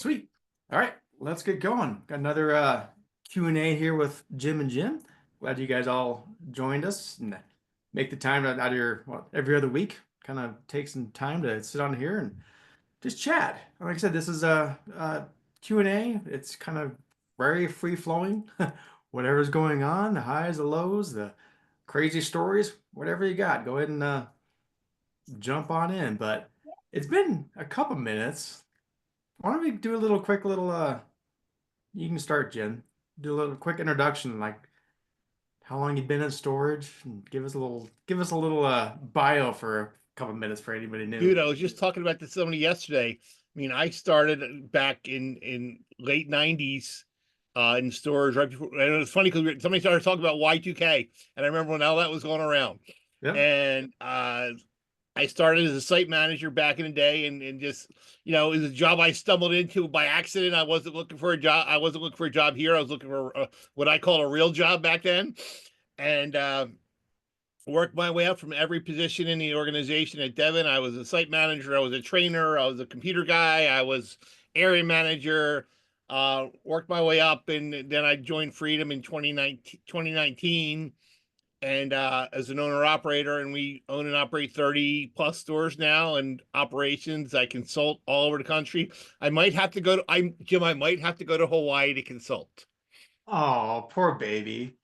Sweet. All right, let's get going. Got another Q&A here with Jim and Jim. Glad you guys all joined us and make the time out of your every other week. Kind of take some time to sit on here and just chat. Like I said, this is a Q&A. It's kind of very free flowing. Whatever's going on, the highs, the lows, the crazy stories, whatever you got, go ahead and jump on in. But it's been a couple minutes. Why don't we do a little quick little you can start, Jim. Do a little quick introduction, like how long you've been in storage, and give us a little bio for a couple minutes for anybody new. Dude, I was just talking about this to somebody yesterday. I mean, I started back in late '90s in storage right before. And it was funny because somebody started talking about Y2K, and I remember when all that was going around. Yep. And I started as a site manager back in the day, and just it was a job I stumbled into by accident. I wasn't looking for a job. I wasn't looking for a job here. I was looking for what I call a real job back then, and worked my way up from every position in the organization at Devon. I was a site manager, I was a trainer, I was a computer guy, I was area manager, worked my way up, and then I joined Freedom in 2019 and as an owner operator, and we own and operate 30 plus stores now and operations. I consult all over the country. I might have to go to I might have to go to Hawaii to consult. Oh, poor baby.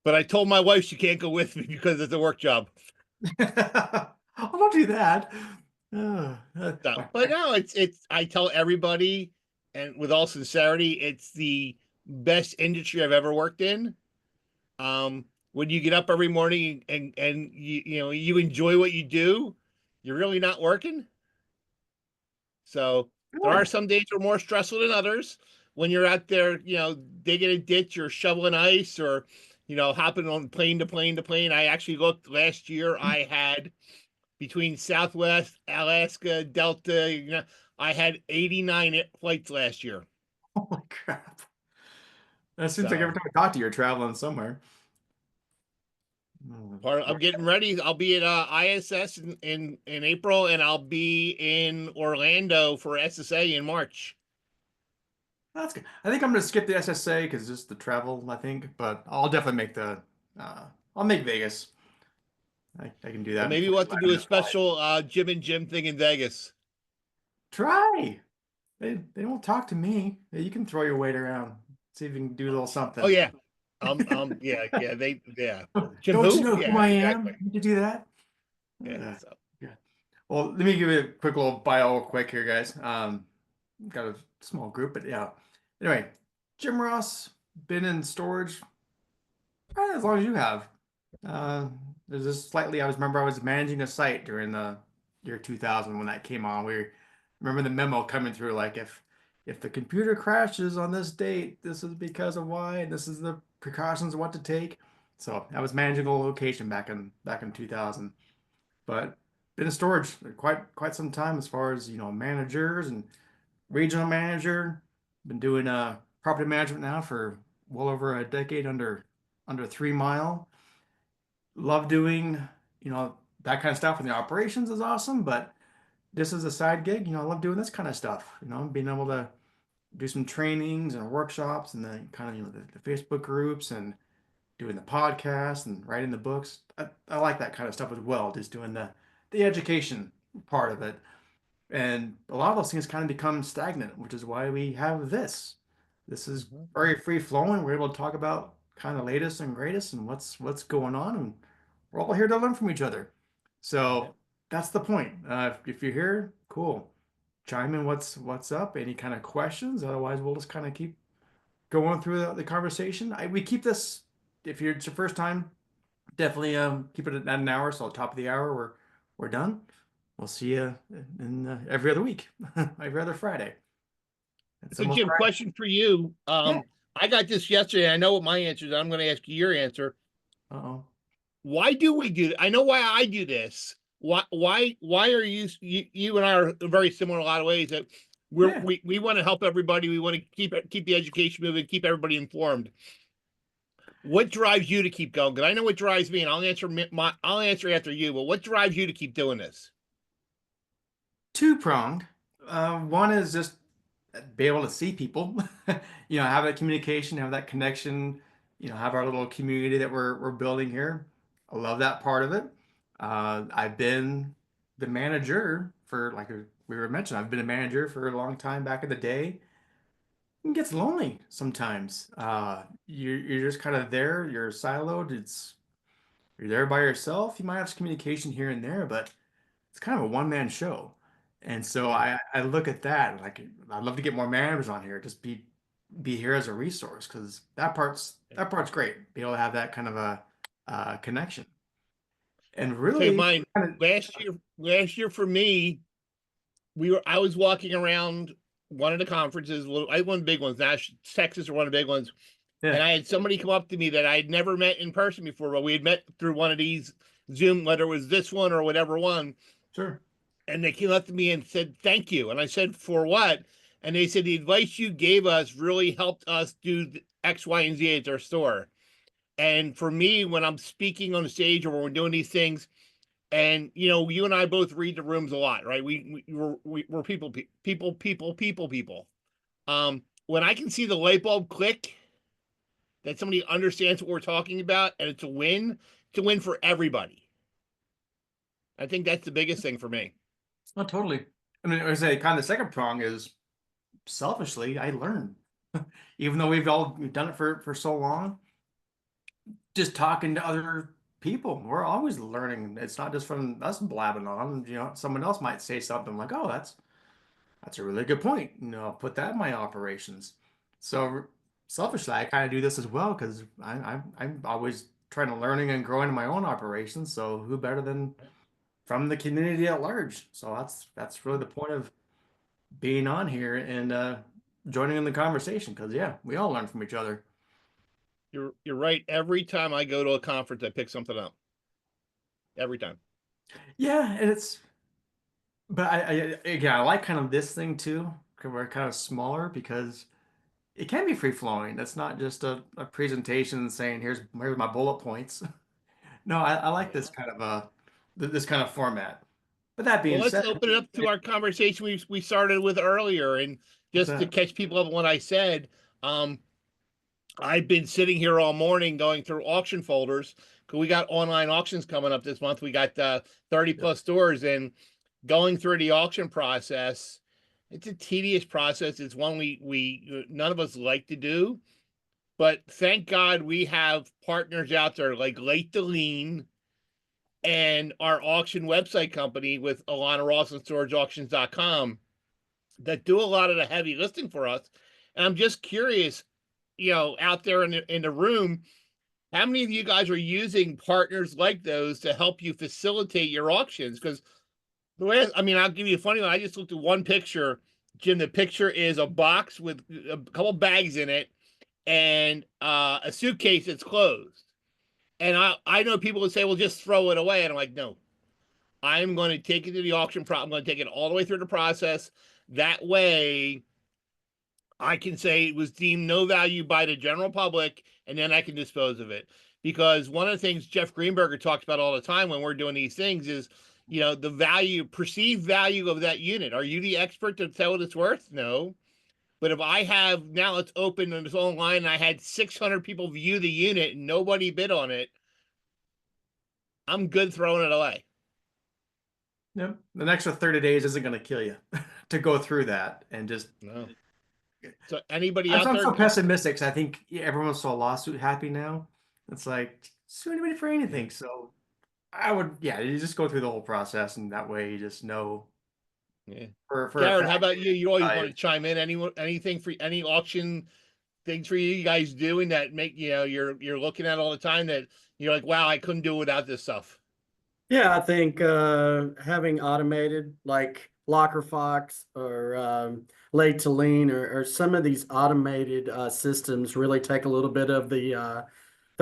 But I told my wife she can't go with me because it's a work job. Oh, don't do that. So, but no, it's I tell everybody, and with all sincerity, it's the best industry I've ever worked in. When you get up every morning and you enjoy what you do, you're really not working. So there are Good. some days that are more stressful than others. When you're out there, digging a ditch or shoveling ice or hopping on plane to plane to plane. I actually looked last year. I had between Southwest, Alaska, Delta, I had 89 flights last year. Holy crap. That seems like every So time I talk to you, you're traveling somewhere. I'm getting ready. I'll be at ISS in April, and I'll be in Orlando for SSA in March. That's good. I think I'm gonna skip the SSA because just the travel, I think, but I'll definitely make the I'll make Vegas. I can do Well, that maybe before we'll you have to land do in a the flight. special Jim&Jim thing in Vegas. Try. They won't talk to me. Yeah, you can throw your weight around. See if you can do a little Oh something. yeah. Yeah. Jim Don't you who? know who Yeah, I exactly. am? You do that? Yeah. Uh, So yeah. Well, let me give you a quick little bio real quick here, guys. Got a small group, but yeah. Anyway, Jim Ross, been in storage probably as long as you have. Uh, there's just slightly, remember I was managing a site during the year 2000 when that came on. We remember the memo coming through like if the computer crashes on this date, this is because of why, and this is the precautions of what to take. So I was managing a location back in 2000, but been in storage quite some time as far as managers and regional manager. Been doing property management now for well over a decade under 3 mile. Love doing, that kind of stuff. And the operations is awesome, but this is a side gig. I love doing this kind of stuff, being able to do some trainings and workshops and then kind of, the Facebook groups and doing the podcast and writing the books. I like that kind of stuff as well, just doing the education part of it. And a lot of those things kind of become stagnant, which is why we have this. This is mhm. very free flowing. We're able to talk about kind of latest and greatest and what's going on, and we're all here to learn from each other. Yeah. So that's the point. If you're here, cool. Chime in what's up, any kind of questions. Otherwise, we'll just kind of keep going through the conversation. We keep this, if it's your first time, definitely keep it at an hour. So top of the hour, we're done. We'll see you in every other week, every other Friday. It's So almost Jim, Friday. question for you. Yeah. I got this yesterday. I know what my answer is. I'm going to ask you your answer. Uh-oh. Why do we do I know why I do this. Why are you and I are very similar in a lot of ways that Yeah. we want to help everybody. We want to keep the education moving, keep everybody informed. What drives you to keep going? Because I know what drives me, and I'll answer after you. But what drives you to keep doing this? Two-pronged. One is just be able to see people, have that communication, have that connection, have our little community that we're building here. I love that part of it. I've been the manager for, like we were mentioning, I've been a manager for a long time back in the day. It gets lonely sometimes. You're just kind of there, you're siloed. You're there by yourself. You might have some communication here and there, but it's kind of a one-man show. And so Yeah. I look at that and like I'd love to get more managers on here, just be here as a resource because that part's great. Be able to have that kind of a connection. And Tell you really, mine, kind last year for me, I was walking around one of the conferences, I one of the big ones, Texas or one of the big ones, and yeah, I had somebody come up to me that I had never met in person before, but we had met through one of these Zoom, whether it was this one or whatever one, sure. and they came up to me and said, "Thank you." And I said, "For what?" And they said, "The advice you gave us really helped us do X, Y, and Z at our store." And for me, when I'm speaking on the stage or when we're doing these things, and you and I both read the rooms a lot, right? We're people. When I can see the light bulb click, that somebody understands what we're talking about, and it's a win for everybody. I think that's the biggest thing for me. Oh, totally. I mean, I say kind of the second prong is selfishly, I learn. Even though we've done it for so long, just talking to other people, we're always learning. It's not just from us blabbing on. Someone else might say something like, "Oh, that's a really good point. I'll put that in my operations." So selfishly, I kind of do this as well because I'm always trying to learning and growing in my own operations. So who better than from the community at large? So that's really the point of being on here and joining in the conversation because yeah, we all learn from each other. You're right. Every time I go to a conference, I pick something up. Every time. Yeah, and but again, I like kind of this thing too, 'cause we're kind of smaller because it can be free flowing. It's not just a presentation saying here's my bullet points. No, I like Yeah. this kind of this kind of format. But that Well, being let's said, open it up to our conversation we started with earlier, and what's just to that? catch people up on what I said. Um, I've been sitting here all morning going through auction folders because we got online auctions coming up this month. We got 30 Yep. plus stores, and going through the auction process. It's a tedious process. It's one we none of us like to do, but thank God we have partners out there like Late to Lean and our auction website company with Alana Ross and StorageAuctions.com that do a lot of the heavy lifting for us. And I'm just curious, out there in the room, how many of you guys are using partners like those to help you facilitate your auctions? Because I'll give you a funny one. I just looked at one picture, Jim. The picture is a box with a couple bags in it and a suitcase that's closed. And I know people would say, well, just throw it away. And I'm like, no, I'm going to take it to the auction. I'm going to take it all the way through the process. That way, I can say it was deemed no value by the general public, and then I can dispose of it. Because one of the things Jeff Greenberger talks about all the time when we're doing these things is, the perceived value of that unit. Are you the expert to tell what it's worth? No. But if I have now it's open and it's online and I had 600 people view the unit and nobody bid on it, I'm good throwing it away. Yep. The extra 30 days isn't going to kill you to go through that and just. No. So anybody I'm, out I'm there? so pessimistic. 'Cause I think everyone's so lawsuit happy now. It's like sue anybody for Yeah. anything. So I would, yeah, you just go through the whole process, and that way you just know Yeah. for a Garrett, how fact. about you? You always Uh, want to chime in. Anything for any auction things for you guys doing that make you're looking at all the time that you're like, wow, I couldn't do without this stuff. Yeah, I think having automated like Locker Fox or Late to Lean or some of these automated systems really take a little bit of the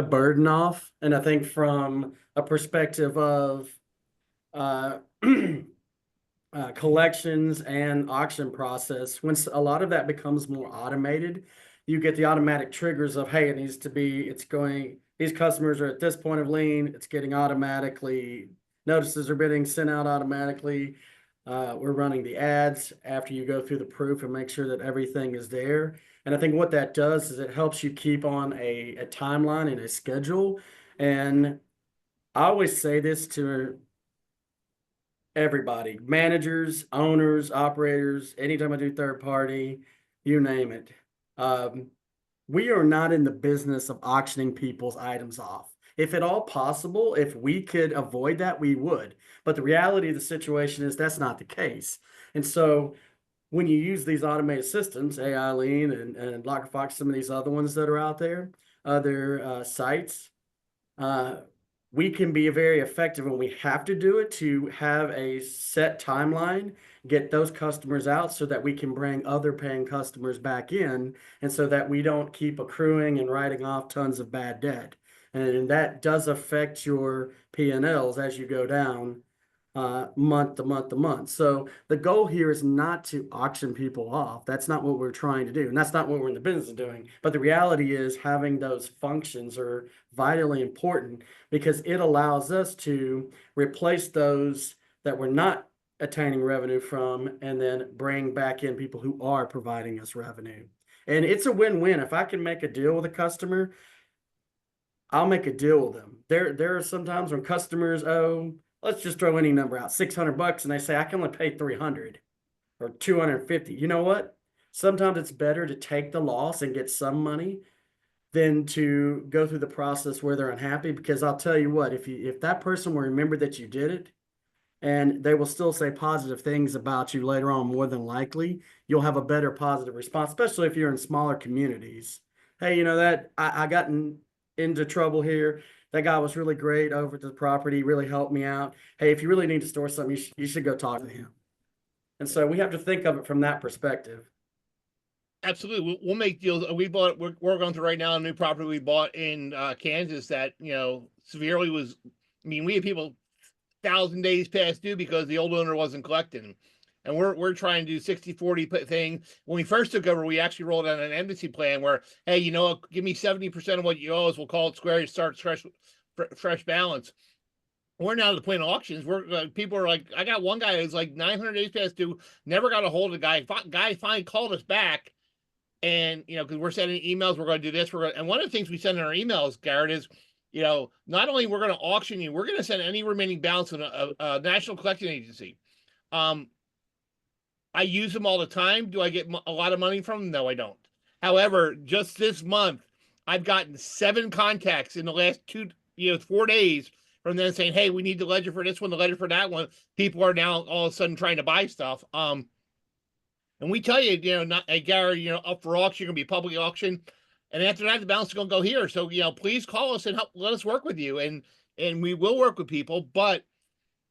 burden off. And I think from a perspective of uh, collections and auction process, once a lot of that becomes more automated, you get the automatic triggers of, hey, these customers are at this point of lien, it's getting automatically, notices are being sent out automatically. We're running the ads after you go through the proof and make sure that everything is there. And I think what that does is it helps you keep on a timeline and a schedule. And I always say this to everybody, managers, owners, operators, anytime I do third party, you name it. We are not in the business of auctioning people's items off. If at all possible, if we could avoid that, we would. But the reality of the situation is that's not the case. And so when you use these automated systems, AI Lean and LockerFox, some of these other ones that are out there, other sites, uh, we can be very effective when we have to do it to have a set timeline, get those customers out so that we can bring other paying customers back in, and so that we don't keep accruing and writing off tons of bad debt. And that does affect your P&Ls as you go down month to month to month. So the goal here is not to auction people off. That's not what we're trying to do. And that's not what we're in the business of doing. But the reality is having those functions are vitally important because it allows us to replace those that we're not attaining revenue from and then bring back in people who are providing us revenue. And it's a win-win. If I can make a deal with a customer, I'll make a deal with them. There are sometimes when customers owe, let's just throw any number out, $600, and they say I can only pay 300 or 250. You know what? Sometimes it's better to take the loss and get some money than to go through the process where they're unhappy. Because I'll tell you what, if that person will remember that you did it, and they will still say positive things about you later on, more than likely, you'll have a better positive response, especially if you're in smaller communities. Hey, you know that I got into trouble here. That guy was really great over at the property, really helped me out. Hey, if you really need to store something, you should go talk to him. And so we have to think of it from that perspective. Absolutely, we'll make deals. We're going through right now a new property we bought in Kansas that severely was. I mean, we had people 1,000 days past due because the old owner wasn't collecting. And we're trying to do 60-40 thing. When we first took over, we actually rolled out an embassy plan where, hey, give me 70% of what you owe us. We'll call it square. You start fresh balance. We're now to the point of auctions. People are like, I got one guy who's like 900 days past due, never got a hold of the guy. Guy finally called us back, and because we're sending emails, we're going to do this. And one of the things we send in our emails, Garrett, is not only we're going to auction you, we're going to send any remaining balance in a national collection agency. I use them all the time. Do I get a lot of money from them? No, I don't. However, just this month, I've gotten 7 contacts in the last 4 days from them saying, hey, we need the ledger for this one, the ledger for that one. People are now all of a sudden trying to buy stuff. And we tell you, not a Gary, up for auction, going to be public auction. And after that, the balance is going to go here. So, please call us and let us work with you. And we will work with people. But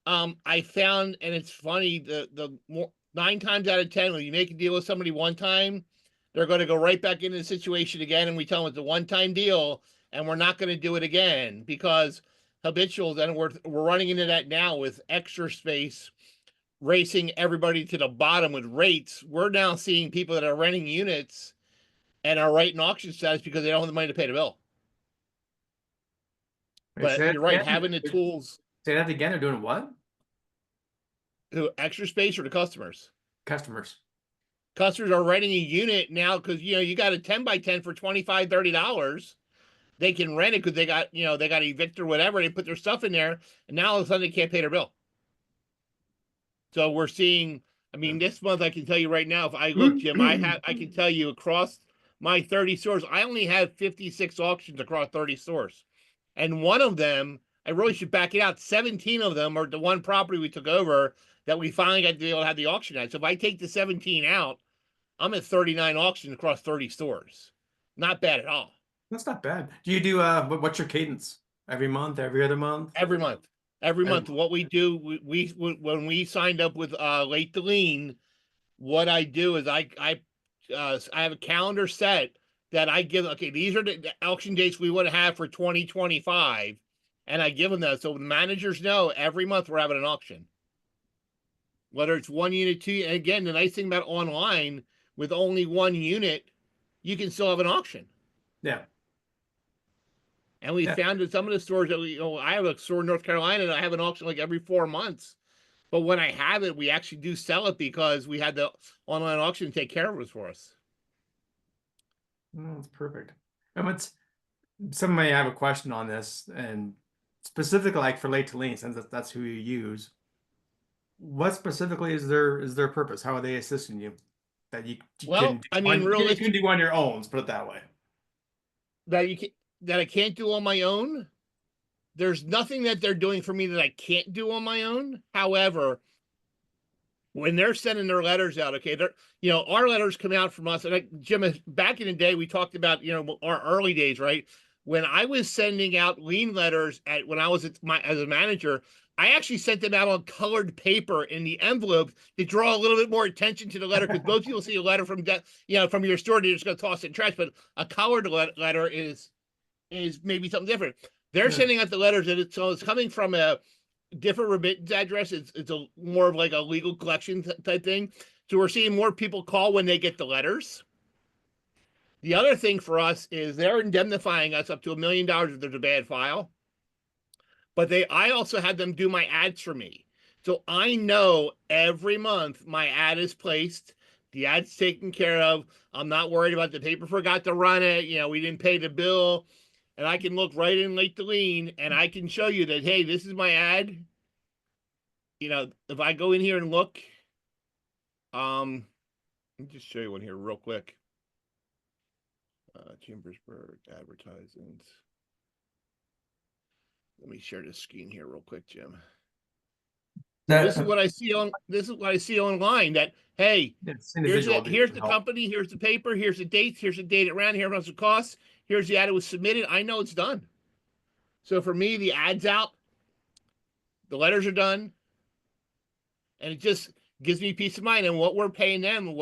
I found, and it's funny, the more 9 times out of 10, when you make a deal with somebody one time, they're going to go right back into the situation again. And we tell them it's a one-time deal and we're not going to do it again because habituals, and we're running into that now with Extra Space racing everybody to the bottom with rates. We're now seeing people that are renting units and are writing auction status because they don't have the money to pay the bill. But you're right, having the tools. Say that again. They're doing what? Extra Space or the customers? Customers. Customers are renting a unit now because you got a 10x10 for $25, $30. They can rent it because they got evict or whatever. They put their stuff in there, and now all of a sudden they can't pay their bill. So we're seeing. I mean, this month I can tell you right now. If I look, Jim, I can tell you across my 30 stores, I only have 56 auctions across 30 stores, and one of them, I really should back it out. 17 of them are the one property we took over that we finally got to be able to have the auction at. So if I take the 17 out, I'm at 39 auctions across 30 stores. Not bad at all. That's not bad. Do you do what's your cadence? Every month, every other month? Every month. Every month. What we do, we when we signed up with Late to Lean, what I do is I have a calendar set that I give. Okay, these are the auction dates we want to have for 2025, and I give them that so the managers know every month we're having an auction. Whether it's 1 unit, 2, and again, the nice thing about online, with only 1 unit, you can still have an auction. Yeah. And we found that some of the stores that I have a store in North Carolina that I have an auction like every 4 months. But when I have it, we actually do sell it because we had the online auction take care of it for us. Oh, that's perfect. And what's some may have a question on this, and specifically like for late to lean, since that's who you use. What specifically is their purpose? How are they assisting you? That you can Well, do I mean, you can do on your own, let's put it that way. that you can that I can't do on my own. There's nothing that they're doing for me that I can't do on my own. However, when they're sending their letters out, okay, they're, our letters come out from us. And Jim, back in the day, we talked about, our early days, right? When I was sending out lien letters when I was as a manager, I actually sent them out on colored paper in the envelope to draw a little bit more attention to the letter, because most people see a letter from from your store, they're just going to toss it in trash. But a colored letter is maybe something different. They're sending out the letters, and so it's coming from a different remittance address. It's a more of like a legal collection type thing. So we're seeing more people call when they get the letters. The other thing for us is they're indemnifying us up to $1 million if there's a bad file. But I also had them do my ads for me. So I know every month my ad is placed, the ad's taken care of. I'm not worried about the paper forgot to run it. We didn't pay the bill. And I can look right in late to lean, and I can show you that, hey, this is my ad. If I go in here and look, let me just show you one here real quick. Chambersburg advertisements. Let me share this screen here real quick, Jim. This is what I see online. That, hey, here's the company, here's the paper, here's the dates, here's the date it ran, here's how much it costs, here's the ad it was submitted. I know it's done. So for me, the ad's out, the letters are done, and it just gives me peace of mind. And what we're paying them,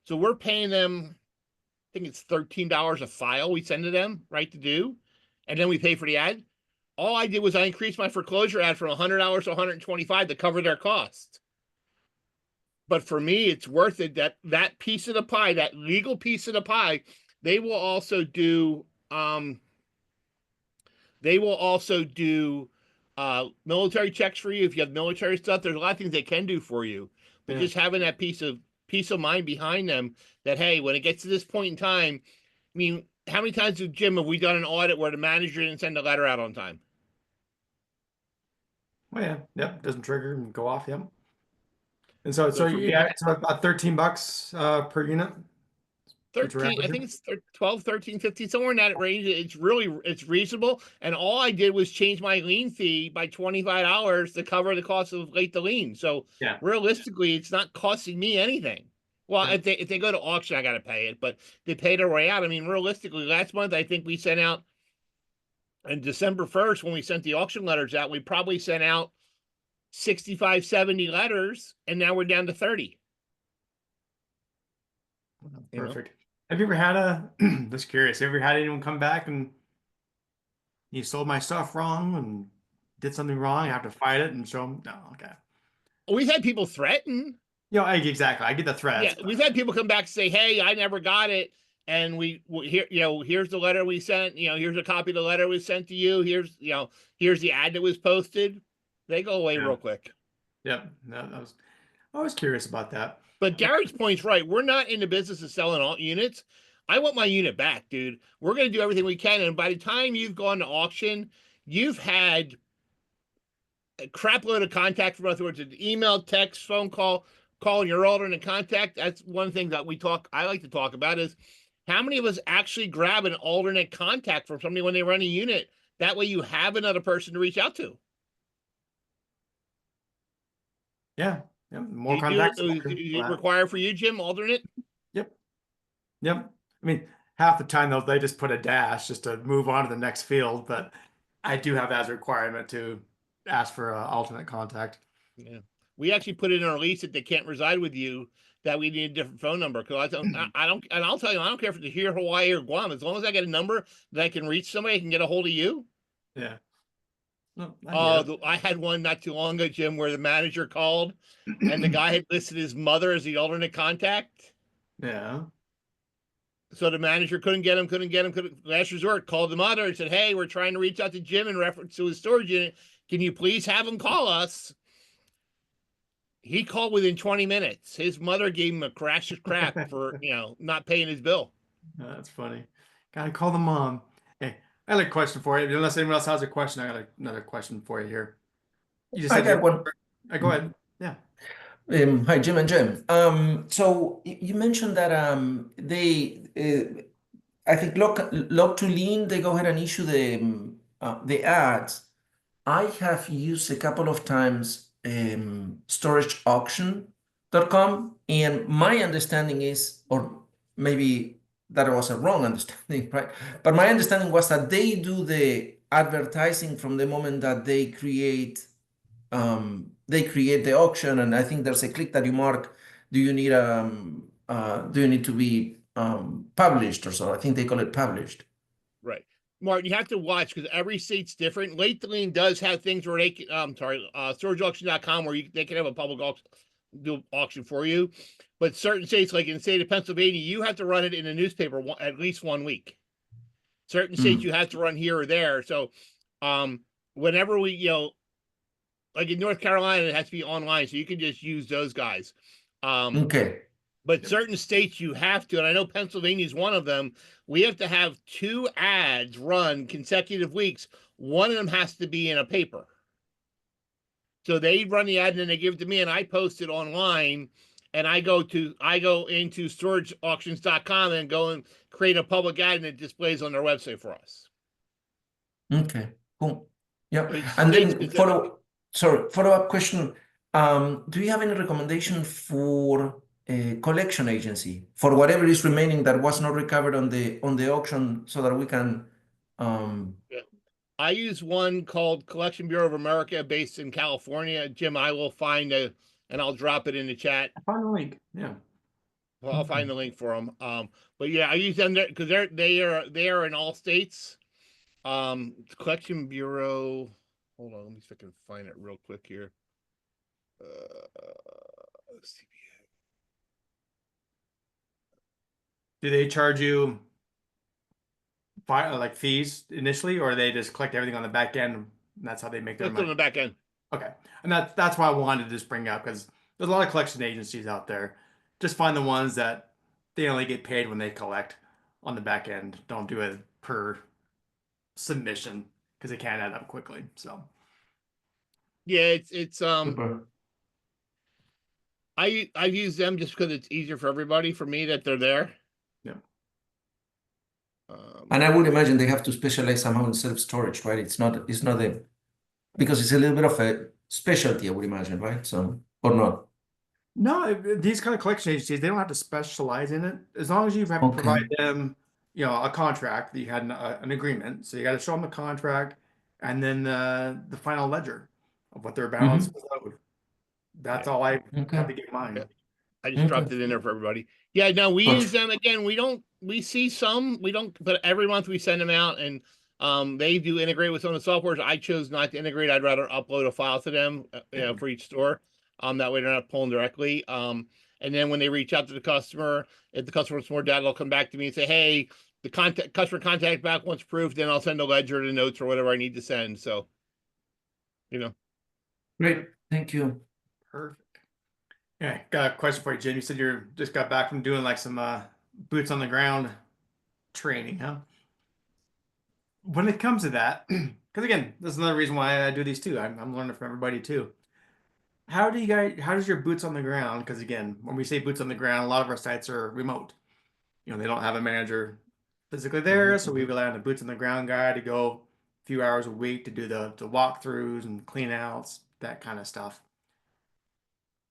so we're paying them, I think it's $13 a file we send to them, right, to do, and then we pay for the ad. All I did was I increased my foreclosure ad from $100 to $125 to cover their costs. But for me, it's worth it. That piece of the pie, that legal piece of the pie, they will also do. They will also do military checks for you if you have military stuff. There's a lot of things they can do for you, but just having that peace of mind behind them, that, hey, when it gets to this point in time, I mean, how many times, Jim, have we done an audit where the manager didn't send a letter out on time? Oh yeah, yep, doesn't trigger and go off, yep. And so So yeah, it's about $13 per unit. 13, I think it's 12, 13, 15, somewhere in that range. It's reasonable. And all I did was change my lien fee by $25 to cover the cost of late to lien. So yeah, realistically, it's not costing me anything. Well, if they go to auction, I got to pay it, but they pay their way out. I mean, realistically, last month, I think we sent out, on December 1st, when we sent the auction letters out, we probably sent out 65, 70 letters, and now we're down to 30. Perfect. Have you ever had just curious, have you ever had anyone come back and you sold my stuff wrong and did something wrong? I have to fight it and show them? No, okay. We've had people threaten. Exactly. I get the threats. Yeah, we've had people come back and say, "Hey, I never got it," and here's the letter we sent. Here's a copy of the letter we sent to you. Here's the ad that was posted. They go away real quick. Yep. I was curious about that. But Gary's point's right. We're not in the business of selling all units. I want my unit back, dude. We're going to do everything we can. And by the time you've gone to auction, you've had a crap load of contact from us, whether it's an email, text, phone call, calling your alternate contact. That's one thing that I like to talk about, is how many of us actually grab an alternate contact from somebody when they run a unit. That way you have another person to reach out to. Yeah. More contacts. Is it required for you, Jim, alternate? Yep. I mean, half the time they just put a dash just to move on to the next field, but I do have as a requirement to ask for an alternate contact. Yeah, we actually put it in our lease that they can't reside with you, that we need a different phone number. Because I don't, and I'll tell you, I don't care if it's here, Hawaii, or Guam. As long as I get a number that I can reach somebody, I can get a hold of you. Yeah. No, I had one not too long ago, Jim, where the manager called and the guy had listed his mother as the alternate contact. Yeah. So the manager couldn't get him. Last resort, called the mother and said, "Hey, we're trying to reach out to Jim in reference to his storage unit. Can you please have him call us?" He called within 20 minutes. His mother gave him a crash of crap for, not paying his bill. That's funny. Gotta call the mom. Hey, I got a question for you. Unless anyone else has a question, I got another question for you here. You just I said got you're. one. Go ahead. Yeah. Hi, Jim and Jim. So you mentioned that I think log to lean, they go ahead and issue the ads. I have used a couple of times storageauction.com, and my understanding is, or maybe that was a wrong understanding, right? But my understanding was that they do the advertising from the moment that they create the auction, and I think there's a click that you mark. Do you need to be published or so? I think they call it published. Right. Martin, you have to watch because every state's different. Late Dealing does have things where they can, storageauction.com where they can have a public auction for you. But certain states, like in the state of Pennsylvania, you have to run it in a newspaper at least 1 week. Certain states you have to run here or there. So whenever we, like in North Carolina, it has to be online. So you can just use those guys. Okay. But certain states you have to, and I know Pennsylvania is one of them. We have to have 2 ads run consecutive weeks. One of them has to be in a paper. So they run the ad and then they give it to me, and I post it online. And I go into storageauctions.com and go and create a public ad, and it displays on their website for us. Okay. Cool. Yeah. It's And state then specific. follow-up question. Do you have any recommendation for a collection agency for whatever is remaining that was not recovered on the auction, so that we can I use one called Collection Bureau of America based in California. Jim, I will find and I'll drop it in the chat. Find the link. Yeah. I'll find the link for them. But yeah, I use them because they are in all states. Collection Bureau. Hold on, let me see if I can find it real quick here. Do they charge you like fees initially, or they just collect everything on the back end? And that's how they make their Just on money. the back end. Okay, and that's why I wanted to just bring up, because there's a lot of collection agencies out there. Just find the ones that they only get paid when they collect on the back end. Don't do it per submission because it can add up quickly. So Yeah, it's super. I use them just because it's easier for everybody. For me, that they're there. yeah, And I would imagine they have to specialize somehow in self-storage, right? It's not because it's a little bit of a specialty, I would imagine, right? So, or not. no, these kind of collection agencies, they don't have to specialize in it as long as you have to provide them, a contract that you had an agreement. So you got to show them the contract and then the final ledger of what their balance was owed. That's all I have to get mine. Yeah. I just dropped it in there for everybody. Yeah, no, we use them again. We see some, we don't, but every month we send them out, and they do integrate with some of the softwares. I chose not to integrate. I'd rather upload a file to them, for each store. That way they're not pulling directly. And then when they reach out to the customer, if the customer wants more data, they'll come back to me and say, hey, the customer contact back once approved, then I'll send a ledger, the notes, or whatever I need to send. So, Great, thank you. Perfect. Yeah, got a question for you, Jim. You said you just got back from doing like some boots on the ground training, huh? When it comes to that, because again, this is another reason why I do these too. I'm learning from everybody too. How does your boots on the ground? Because again, when we say boots on the ground, a lot of our sites are remote. They don't have a manager physically there, so we rely on the boots on the ground guy to go a few hours a week to do the walkthroughs and clean outs, that kind of stuff.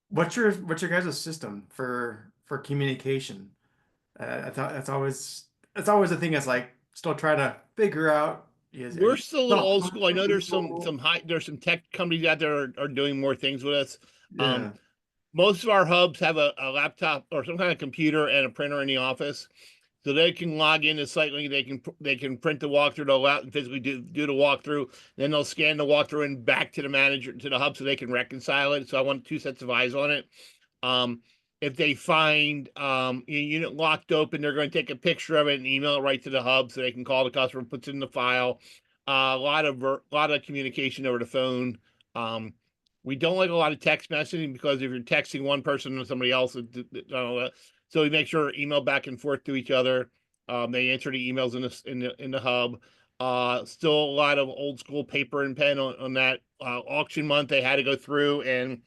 What's your guys' system for communication? I thought that's always a thing that's like still trying to figure out. We're still a little old school. I know there's some tech companies out there are doing more things with us. Yeah. Most of our hubs have a laptop or some kind of computer and a printer in the office, so they can log into SiteLink. They can print the walkthrough, they'll out and physically do the walkthrough. Then they'll scan the walkthrough and back to the manager, to the hub, so they can reconcile it. So I want 2 sets of eyes on it. If they find a unit locked open, they're going to take a picture of it and email it right to the hub, so they can call the customer, puts it in the file. A lot of communication over the phone. We don't like a lot of text messaging because if you're texting one person or somebody else, so we make sure email back and forth to each other. They answer the emails in the hub. Still a lot of old school paper and pen on that. Auction month, they had to go through and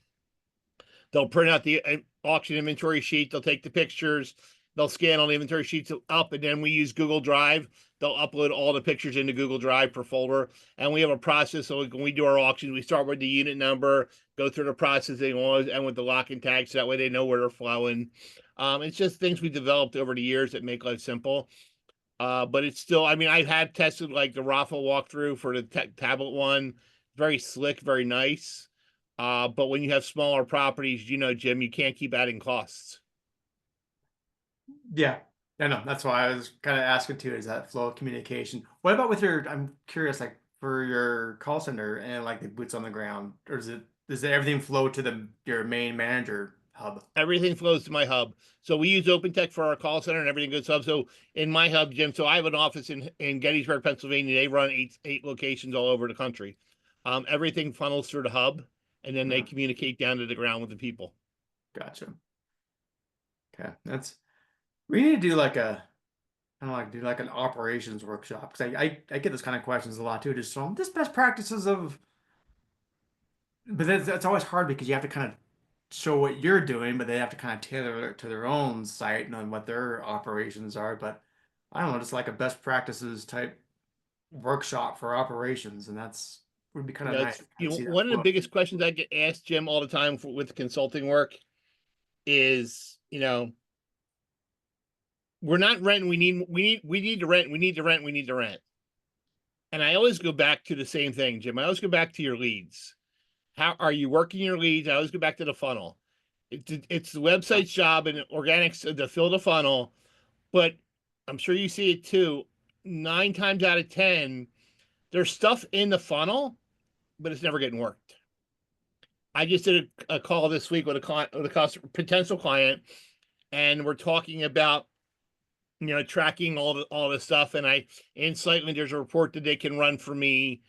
they'll print out the auction inventory sheet. They'll take the pictures. They'll scan all the inventory sheets up, and then we use Google Drive. They'll upload all the pictures into Google Drive per folder. And we have a process. So when we do our auctions, we start with the unit number, go through the processing, and with the lock and tag, so that way they know where they're flowing. It's just things we developed over the years that make life simple. But it's still, I mean, I've had tested like the raffle walkthrough for the tablet one. Very slick, very nice. But when you have smaller properties, you know, Jim, you can't keep adding costs. Yeah, I know. That's why I was kind of asking too, is that flow of communication. What about with your, I'm curious, like for your call center and like the boots on the ground, or does everything flow to your main manager hub? Everything flows to my hub. So we use OpenTech for our call center and everything goes hub. So in my hub, Jim, so I have an office in Gettysburg, Pennsylvania. They run eight locations all over the country. Everything funnels through the hub, and then they communicate down to the ground with the people. Gotcha. Okay, we need to do like an operations workshop, because I get those kind of questions a lot too. Just best practices of, but that's always hard because you have to kind of show what you're doing, but they have to kind of tailor it to their own site and on what their operations are. But I don't know, just like a best practices type workshop for operations, and would be kind of nice. One of the biggest questions I get asked, Jim, all the time with consulting work is, we're not renting. We need to rent. And I always go back to the same thing, Jim. I always go back to your leads. How are you working your leads? I always go back to the funnel. It's the website's job and organics to fill the funnel, but I'm sure you see it too. 9 times out of 10, there's stuff in the funnel, but it's never getting worked. I just did a call this week with a potential client, and we're talking about tracking all the stuff. And in Sightline, there's a report that they can run for me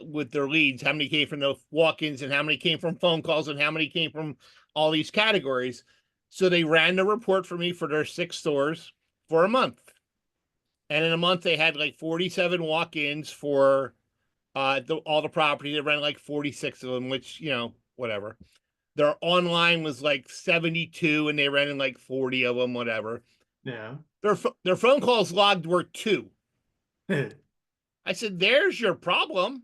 with their leads, how many came from the walk-ins and how many came from phone calls and how many came from all these categories. So they ran the report for me for their 6 stores for a month. And in a month, they had like 47 walk-ins for all the property. They ran like 46 of them, which, whatever. Their online was like 72 and they ran in like 40 of them, whatever. Yeah. Their phone calls logged were 2. I said, there's your problem.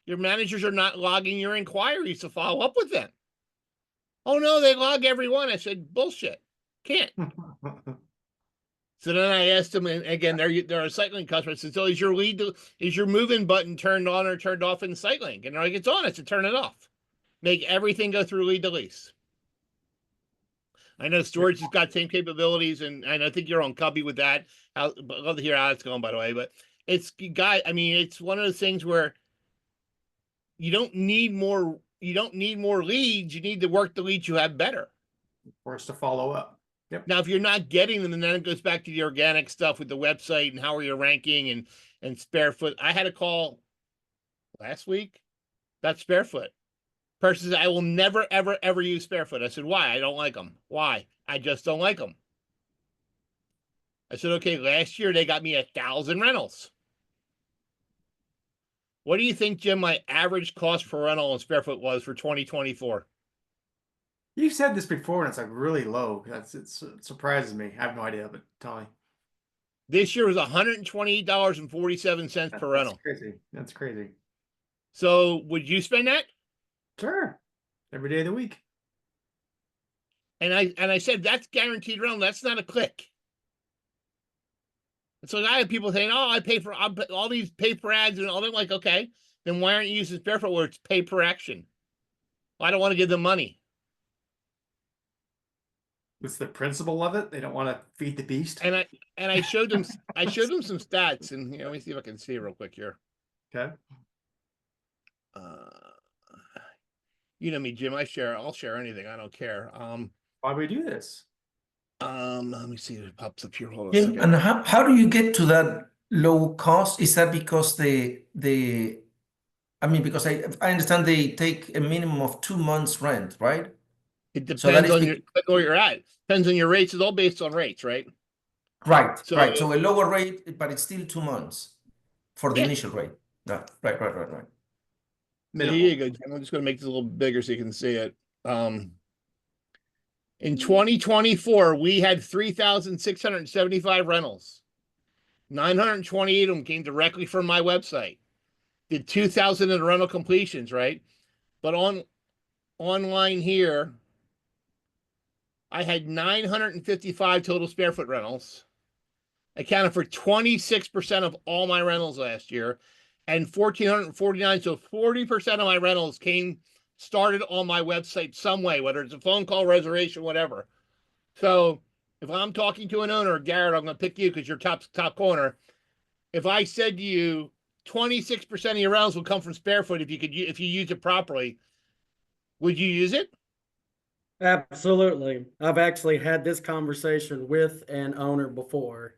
Your managers are not logging your inquiries to follow up with them. Oh no, they log every one. I said, bullshit. Can't. So then I asked them, and again, they're a Sightline customer. I said, so is your move-in button turned on or turned off in Sightline? And they're like, it's on. I said, turn it off. Make everything go through lead to lease. I know storage has got same capabilities, and I think you're on Cubby with that. I'd love to hear how it's going, by the way. But it's one of those things where you don't need more leads. You need to work the leads you have better. For us to follow up. Yep. Now, if you're not getting them, and then it goes back to the organic stuff with the website and how are you ranking and Sparefoot. I had a call last week. That's Sparefoot. Person said, I will never, ever, ever use Sparefoot. I said, why? I don't like them. Why? I just don't like them. I said, okay, last year they got me 1,000 rentals. What do you think, Jim, my average cost per rental on Sparefoot was for 2024? You said this before, and it's like really low. It surprises me. I have no idea, but tell me. This year was $128.47 per rental. That's crazy. That's crazy. So would you spend that? Sure. Every day of the week. And I said, that's guaranteed rental. That's not a click. And so I have people saying, oh, I pay for all these paper ads and all that. I'm like, okay, then why aren't you using Sparefoot where it's pay per action? Well, I don't want to give them money. What's the principle of it? They don't want to feed the beast. And I showed them some stats, and let me see if I can see real quick here. Okay. You know me, Jim. I'll share anything. I don't care. Why do we do this? Let me see if it pops up here. Hold on a Yeah, second. and how do you get to that low cost? Is that because the I mean, because I understand they take a minimum of 2 months rent, right? It So that depends is on where you're at. Depends on your rates. It's all based on rates, right? right, So right. So a lower rate, but it's still 2 months for the yeah. initial rate. Yeah, right. So here you go, Jim. I'm just going to make this a little bigger so you can see it. In 2024, we had 3,675 rentals. 928 of them came directly from my website. Did 2,000 in rental completions, right? But online here, I had 955 total spare foot rentals. Accounted for 26% of all my rentals last year, and 1,449. So 40% of my rentals started on my website some way, whether it's a phone call, reservation, whatever. So if I'm talking to an owner, Garrett, I'm going to pick you because you're top corner. If I said to you, 26% of your rentals will come from spare foot if you use it properly, would you use it? Absolutely. I've actually had this conversation with an owner before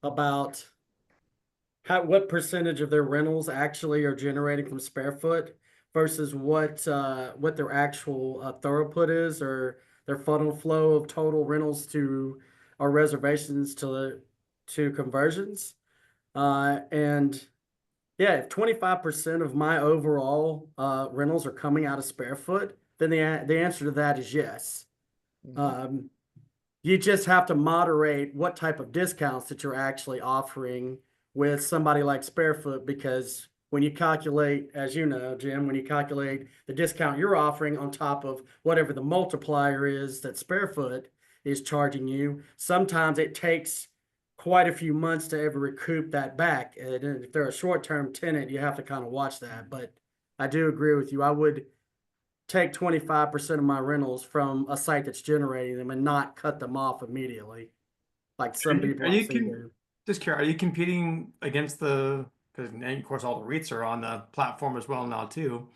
about what percentage of their rentals actually are generating from spare foot versus what their actual throughput is, or their funnel flow of total rentals to or reservations to conversions. And yeah, if 25% of my overall rentals are coming out of spare foot, then the answer to that is yes. Um, you just have to moderate what type of discounts that you're actually offering with somebody like Sparefoot, because when you calculate, as you know, Jim, when you calculate the discount you're offering on top of whatever the multiplier is that Sparefoot is charging you, sometimes it takes quite a few months to ever recoup that back. And if they're a short-term tenant, you have to kind of watch that. But I do agree with you. I would take 25% of my rentals from a site that's generating them and not cut them off immediately, like some people I've seen do. Just curious, are you competing against because of course all the REITs are on the platform as well now too.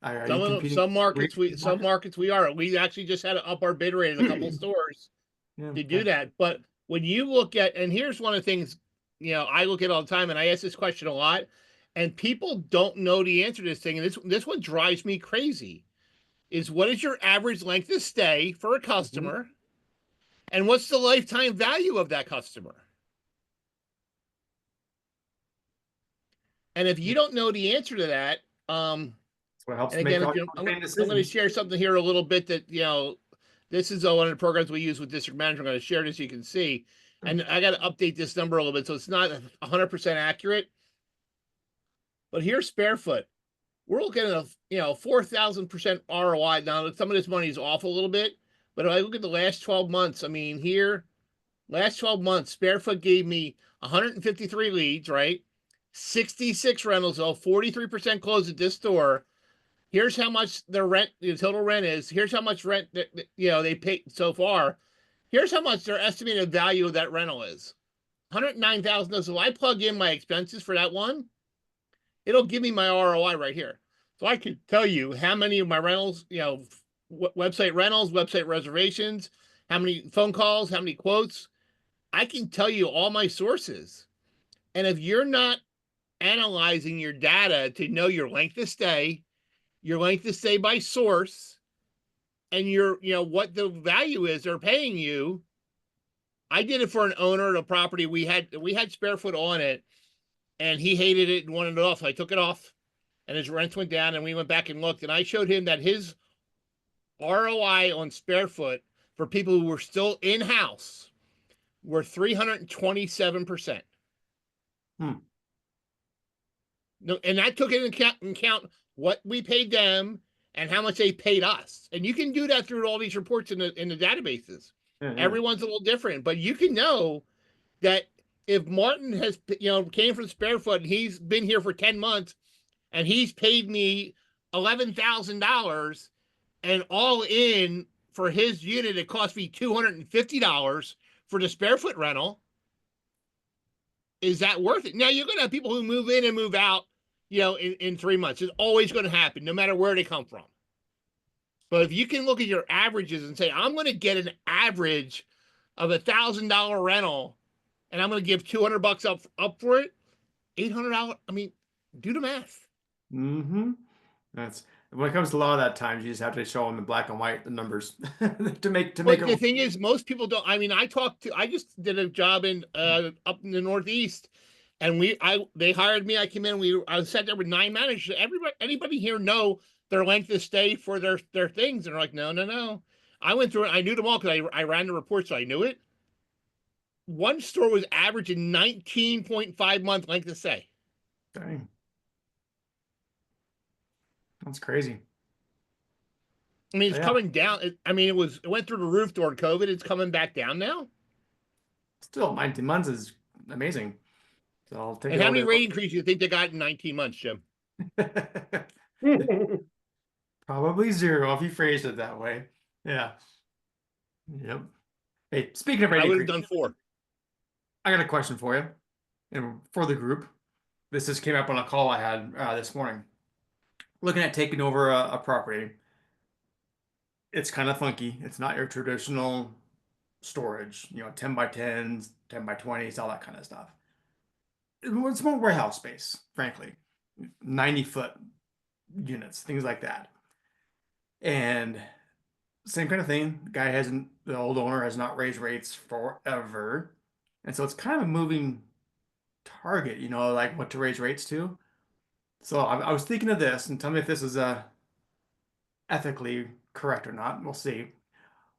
Are you competing Some markets against we are. We actually just had to up our bid rate in a couple of stores Yeah, to do that. But when you look at, and here's one of the things, I look at all the time, and I ask this question a lot, and people don't know the answer to this thing, and this one drives me crazy. Is what is your average length of stay for a customer, and what's the lifetime value of that customer? And if you don't know the answer to that, That's what helps and make again, all I'm your going to decisions. share something here a little bit that, this is one of the programs we use with district manager. I'm going to share this so you can see. And I got to update this number a little bit, so it's not 100% accurate. But here's Sparefoot. We're looking at 4,000% ROI. Now, some of this money is off a little bit, but if I look at the last 12 months, I mean, here, last 12 months, Sparefoot gave me 153 leads, right? 66 rentals, 43% closed at this store. Here's how much the total rent is. Here's how much rent they paid so far. Here's how much their estimated value of that rental is. $109,000. So if I plug in my expenses for that one, it'll give me my ROI right here. So I could tell you how many of my rentals, website rentals, website reservations, how many phone calls, how many quotes. I can tell you all my sources. And if you're not analyzing your data to know your length of stay by source, and what the value is they're paying you. I did it for an owner of a property. We had Sparefoot on it, and he hated it and wanted it off. So I took it off, and his rents went down, and we went back and looked, and I showed him that his ROI on Sparefoot for people who were still in-house were 327%. No, and that took into account what we paid them and how much they paid us. And you can do that through all these reports in the databases. Everyone's a little different, but you can know that if Martin has came from Sparefoot and he's been here for 10 months and he's paid me $11,000, and all in for his unit it cost me $250 for the Sparefoot rental. Is that worth it? Now you're going to have people who move in and move out, in 3 months. It's always going to happen, no matter where they come from. But if you can look at your averages and say, I'm going to get an average of $1,000 rental, and I'm going to give $200 up for it, $800. I mean, do the math. Mm-hmm. That's when it comes to a lot of that times you just have to show them in black and white the numbers to make But it the thing is, most people don't. I mean, I just did a job in up in the Northeast, and they hired me. I came in. I sat there with 9 managers. Anybody here know their length of stay for their things? And they're like, no, no, no. I went through it. I knew them all because I ran the report, so I knew it. One store was averaging 19.5 month length of stay. Dang. That's crazy. I mean, it's Yeah. coming down. I mean, it went through the roof during COVID. It's coming back down now. Still 19 months is amazing. So I'll take And it how all many day rate increases do you think they got in 19 months, Jim? long. Probably 0 if you phrased it that way. Yeah. Yep. Hey, speaking of I rate would have increase, done 4. I got a question for you and for the group. This just came up on a call I had this morning. Looking at taking over a property. It's kind of funky. It's not your traditional storage, 10 by 10s, 10 by 20s, all that kind of stuff. It's more warehouse space, frankly. 90-foot units, things like that. And same kind of thing. The old owner has not raised rates forever. And so it's kind of a moving target, like what to raise rates to. So I was thinking of this, and tell me if this is ethically correct or not. We'll see.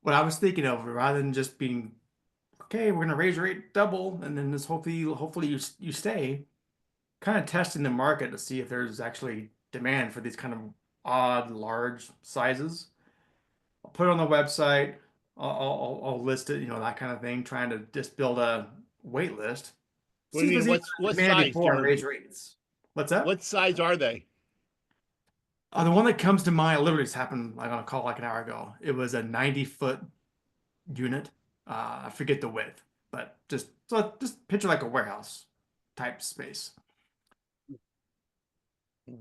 What I was thinking of, rather than just being, okay, we're gonna raise your rate double, and then this hopefully you stay, kind of testing the market to see if there's actually demand for these kind of odd, large sizes. I'll put it on the website. I'll list it, that kind of thing, trying to just build a wait list. What do See you if mean? there's What demand size, before I Jim? raise rates. What's that? What size are they? The one that comes to mind literally just happened like on a call like an hour ago. It was a 90-foot unit. I forget the width, but just picture like a warehouse type space.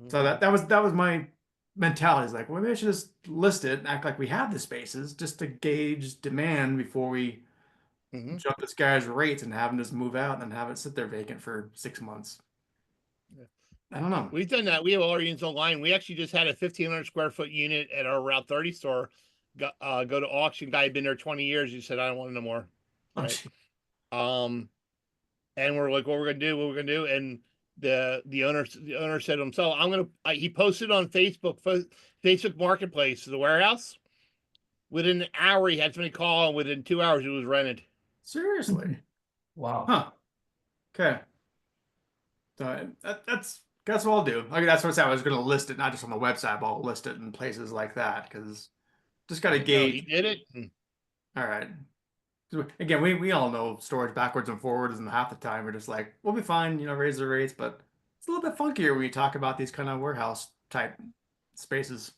So that was my mentality. Is like, well, maybe I should just list it and act like we have the spaces just to gauge demand before we Mm-hmm. jump this guy's rates and have him just move out and then have it sit there vacant for 6 months. Yeah. I don't know. We've done that. We have all our units online. We actually just had a 1,500 square foot unit at our Route 30 store go to auction. Guy had been there 20 years. He said, I don't want it no more. Oh, Right. And we're like, what we're gonna do? And the owner said to himself, he posted on Facebook Marketplace, the warehouse. Within an hour, he had somebody call, and within 2 hours, it was rented. seriously? Wow. Huh. Okay. So that's what I'll do. Like that's what I said. I was going to list it not just on the website, but I'll list it in places like that because just got to No, he gauge. did it. All right. So, again, we all know storage backwards and forwards, and half the time we're just like, we'll be fine, raise the rates, but it's a little bit funkier when you talk about these kind of warehouse type spaces.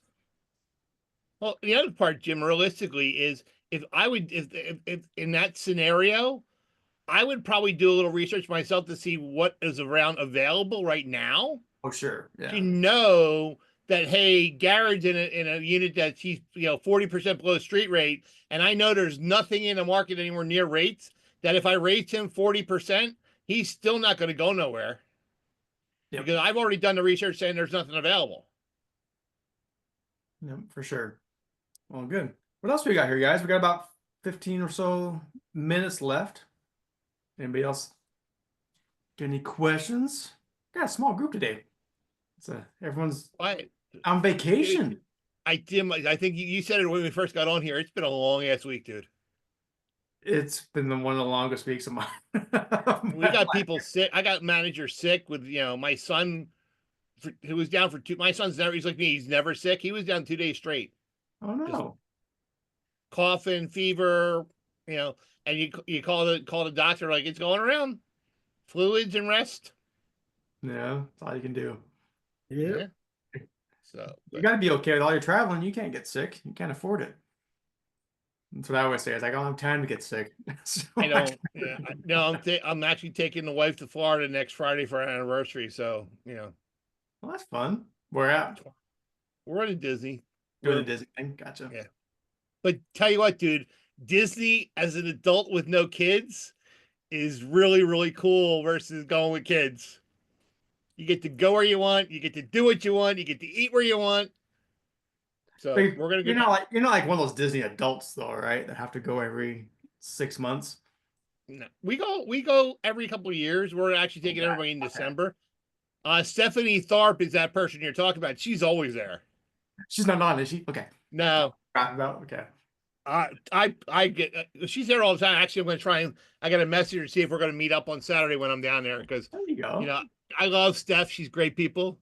Well, the other part, Jim, realistically, is if in that scenario, I would probably do a little research myself to see what is around available right now. Oh, sure. To Yeah. know that, hey, Garrett's in a unit that's he's 40% below street rate, and I know there's nothing in the market anywhere near rates, that if I raised him 40%, he's still not going to go nowhere. Yep. Because I've already done the research saying there's nothing available. Yep, for sure. Well, good. What else we got here, guys? We got about 15 or so minutes left. Anybody else got any questions? Got a small group today. Everyone's on vacation. I think you said it when we first got on here. It's been a long ass week, dude. It's been one of the longest weeks of my We got people sick. I got managers sick with my son who was down for my son's never, he's like me, he's never sick. He was down 2 days straight. Oh Just no. coughing, fever, and you call the doctor, like, it's going around. Fluids and rest. Yeah, that's all you can do. Yeah. So You got to be okay with all your traveling. You can't get sick. You can't afford it. That's what I always say. It's like, I don't have time to get sick. So I don't. Yeah, no, I'm actually taking the wife to Florida next Friday for our anniversary. So Well, that's fun. Where at? we're at Disney. Doing the Disney thing. Gotcha. Yeah. But tell you what, dude, Disney as an adult with no kids is really, really cool versus going with kids. You get to go where you want. You get to do what you want. You get to eat where you want. So Like, we're gonna you're get. not like one of those Disney adults though, right? That have to go every 6 months. No, we go every couple of years. We're actually taking Okay. everybody in Okay. December. Stephanie Tharp is that person you're talking about. She's always there. She's not on, is she? Okay. No, Okay. I get she's there all the time. Actually, I'm going to try and I got a message to see if we're going to meet up on Saturday when I'm down there because There you go. I love Steph. She's great people,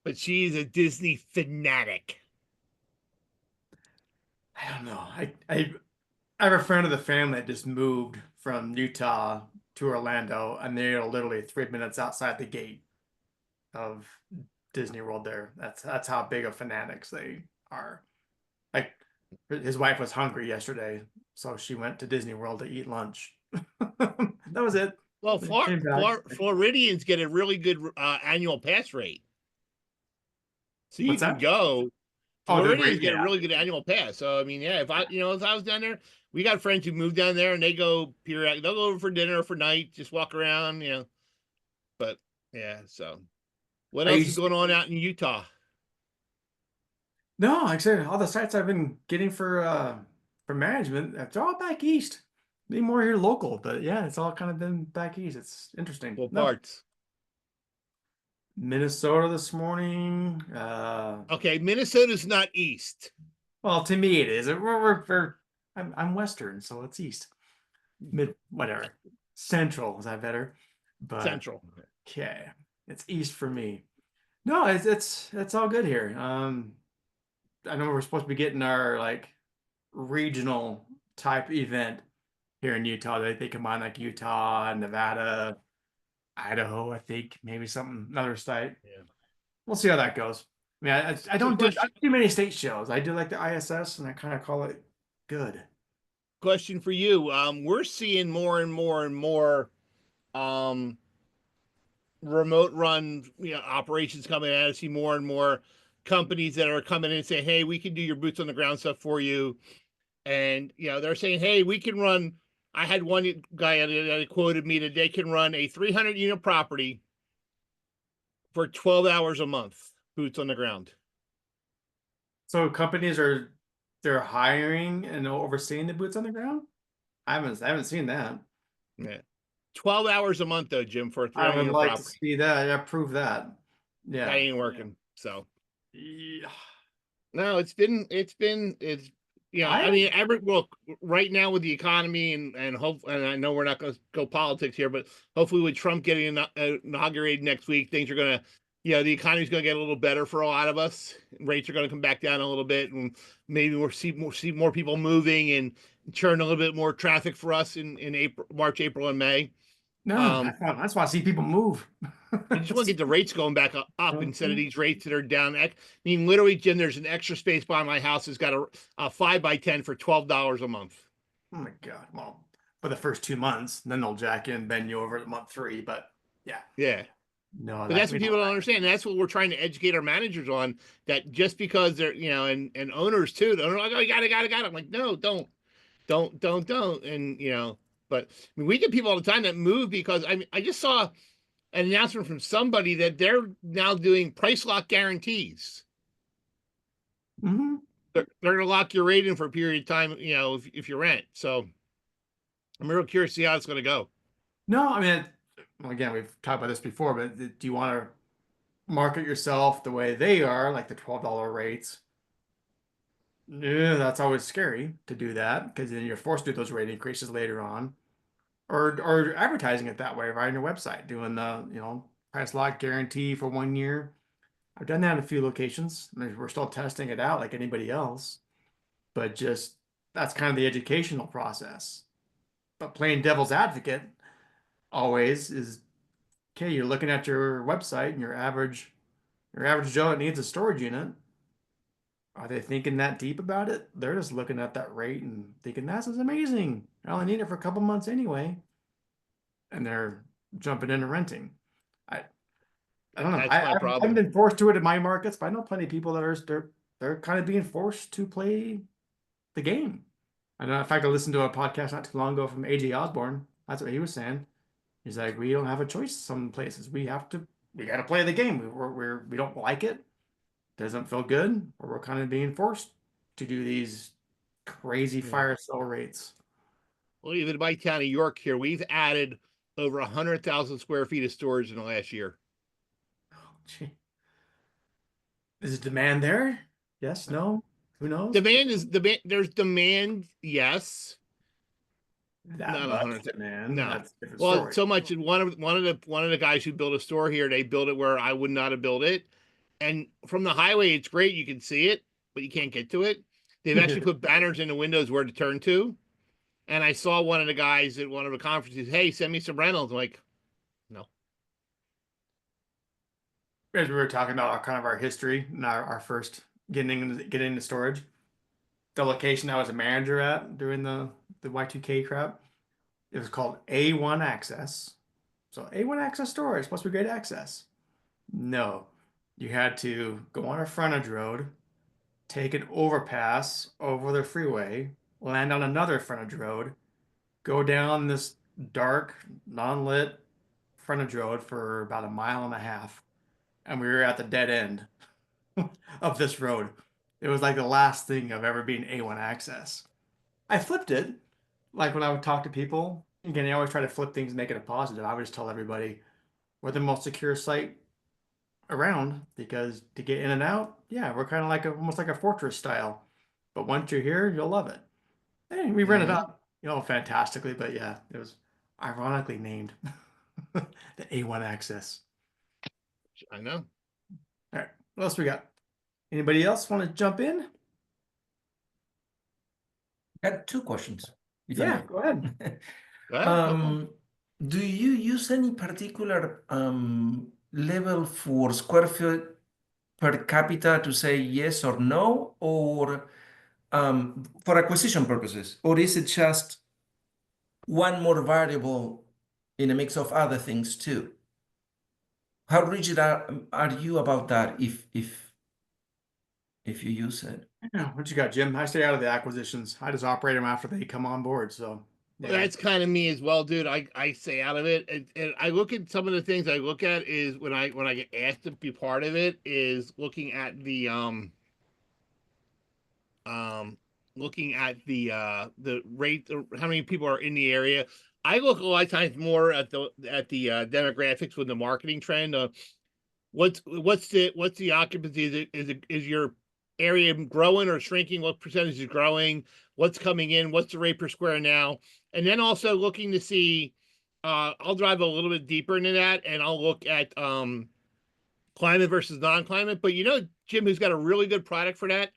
but she's a Disney fanatic. I don't know. I have a friend of the family that just moved from Utah to Orlando, and they're literally 3 minutes outside the gate of Disney World there. That's how big of fanatics they are. Like his wife was hungry yesterday, so she went to Disney World to eat lunch. That was it. Well, Came back. Floridians get a really good annual pass rate, so you What's can that? go. Oh, the Floridians rate, get a yeah. really good annual pass. So I mean, yeah, if I was down there, we got friends who moved down there and they go period. They'll go over for dinner or for night, just walk around, But yeah, so what I else is used going on out in Utah? No, like I said, all the sites I've been getting for management, it's all back east. Be more here local, but yeah, it's all kind of been back east. It's interesting. Well, No, parts. Minnesota this morning. Okay, Minnesota's not east. Well, to me it is. I'm Western, so it's east. Mid, whatever. Central, is that better? But Central. okay, it's east for me. No, it's all good here. I know we're supposed to be getting our like regional type event here in Utah. They combine like Utah, Nevada, Idaho, I think, maybe something another state. Yeah. We'll see how that goes. I mean, I So don't do question, many state shows. I do like the ISS, and I kind of call it good. question for you. We're seeing more and more and more um remote run operations coming out. I see more and more companies that are coming in and saying, hey, we can do your boots on the ground stuff for you. And they're saying, hey, we can run. I had one guy that quoted me that they can run a 300 unit property for 12 hours a month, boots on the ground. So companies they're hiring and overseeing the boots on the ground. I haven't seen that. Yeah. 12 hours a month though, Jim, for a I 300 would unit like to property. see that. Yeah, prove that. That Yeah. ain't working. So Yeah. no, it's I mean, right now with the economy and hope, and I know we're not going to go politics here, but hopefully with Trump getting inaugurated next week, things are going to, the economy's going to get a little better for a lot of us. Rates are going to come back down a little bit, and maybe we'll see more people moving and churn a little bit more traffic for us in March, April, and May. No, I just want to see people move. I just want to get the rates going back up instead of these rates that are down. I mean, literally, Jim, there's an extra space by my house that's got a 5x10 for $12 a month. Oh my God. Well, for the first 2 months, then they'll jack in, bend you over at month 3. But yeah. Yeah. No, But that's what people don't understand. And that's what we're trying to educate our managers on, that just because they're, and owners too, they're like, oh, you got it. I'm like, no, don't. And, but I mean, we get people all the time that move because I just saw an announcement from somebody that they're now doing price lock guarantees. Mm-hmm. They're going to lock your rate in for a period of time, if you rent. So I'm real curious to see how it's going to go. No, I mean, well, again, we've talked about this before, but do you want to market yourself the way they are, like the $12 rates? Yeah, that's always scary to do that because then you're forced to do those rate increases later on, or advertising it that way right on your website, doing the price lock guarantee for 1 year. I've done that in a few locations. I mean, we're still testing it out like anybody else, but just that's kind of the educational process. But playing devil's advocate always is okay. You're looking at your website and your average Joe that needs a storage unit. Are they thinking that deep about it? They're just looking at that rate and thinking this is amazing. I only need it for a couple months anyway, and they're jumping into renting. I don't know. That's my I problem. haven't been forced to it in my markets, but I know plenty of people that they're kind of being forced to play the game. I know. In fact, I listened to a podcast not too long ago from AJ Osborne. That's what he was saying. He's like, we don't have a choice. Some places we have to we got to play the game. We don't like it. Doesn't feel good, or we're kind of being forced to do these crazy Yeah. fire sale rates. Well, even in my town of York here, we've added over 100,000 square feet of storage in the last year. Gee. Is demand there? Yes, no, who knows? Demand is demand. There's demand, yes, That not much 100. demand. No, That's a different well, story. so much. One of the guys who built a store here, they built it where I would not have built it, and from the highway, it's great. You can see it, but you can't get to it. They've actually put banners in the windows where to turn to. And I saw one of the guys at one of the conferences. Hey, send me some rentals. I'm like, no. As we were talking about our history and our first getting into storage, the location I was a manager at during the Y2K crap, it was called A1 Access. So A1 Access storage supposed to be great access. No, you had to go on a frontage road, take an overpass over the freeway, land on another frontage road, go down this dark, non-lit frontage road for about a mile and a half, and we were at the dead end of this road. It was like the last thing of ever being A1 access. I flipped it. Like when I would talk to people, again, I always try to flip things and make it a positive. I would just tell everybody we're the most secure site around because to get in and out, yeah, we're kind of like almost like a fortress style. But once you're here, you'll love it. And we rented Mhm. out, fantastically. But yeah, it was ironically named the A1 access. I know. All right, what else we got? Anybody else want to jump in? I had two questions, if I Yeah, may. go ahead. Um, do you use any particular level for square feet per capita to say yes or no, or for acquisition purposes, or is it just one more variable in a mix of other things too? How rigid are you about that if you use it? Yeah, what you got, Jim? I stay out of the acquisitions. I just operate them after they come on board. So Well, yeah. that's kind of me as well, dude. I stay out of it, and I look at some of the things I look at is when I get asked to be part of it is um looking at the rate, how many people are in the area. I look a lot of times more at the demographics with the marketing trend. What's the occupancy? Is your area growing or shrinking? What percentage is growing? What's coming in? What's the rate per square now? And then also looking to see, I'll drive a little bit deeper into that, and I'll look at climate versus non-climate. But Jim, who's got a really good product for that?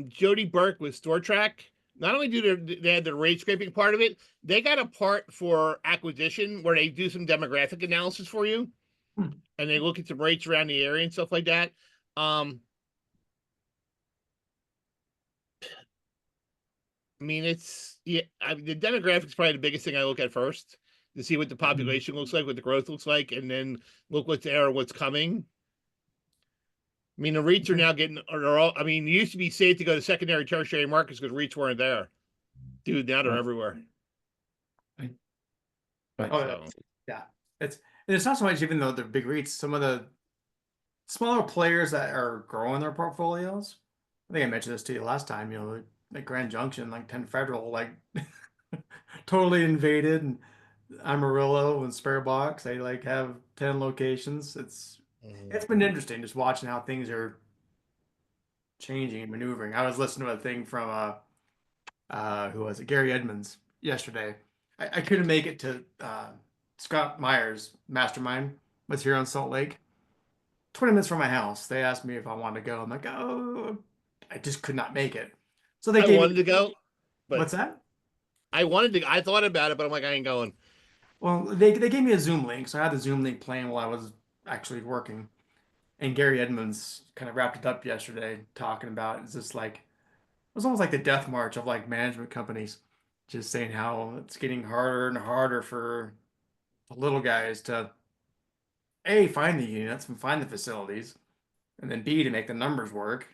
Jody Burke with Store Track. Not only do they have the rate scraping part of it, they got a part for acquisition where they do some demographic analysis for you, Hmm. and they look at some rates around the area and stuff like that. I mean, the demographics probably the biggest thing I look at first to see what the population looks like, what the growth looks like, and then look what's there, what's coming. I mean, the REITs are now are all. I mean, it used to be safe to go to secondary, tertiary markets because REITs weren't there. Dude, now they're everywhere. Right. Right. Oh, So yeah. It's not so much even though they're big REITs, some of the smaller players that are growing their portfolios. I think I mentioned this to you last time, like Grand Junction, like 10 Federal, like totally invaded, and Amarillo and Spare Box, they like have 10 locations. It's been interesting just watching how things are changing and maneuvering. I was listening to a thing from who was it? Gary Edmonds yesterday. I couldn't make it to Scott Myers Mastermind was here on Salt Lake. 20 minutes from my house. They asked me if I wanted to go. I'm like, oh, I just could not make it. So they I gave me, wanted to go, but what's that? I wanted to. I thought about it, but I'm like, I ain't going. Well, they gave me a Zoom link. So I had the Zoom link playing while I was actually working. And Gary Edmonds kind of wrapped it up yesterday talking about it's just like, it was almost like the death march of like management companies, just saying how it's getting harder and harder for the little guys to A, find the units and find the facilities, and then B, to make the numbers work,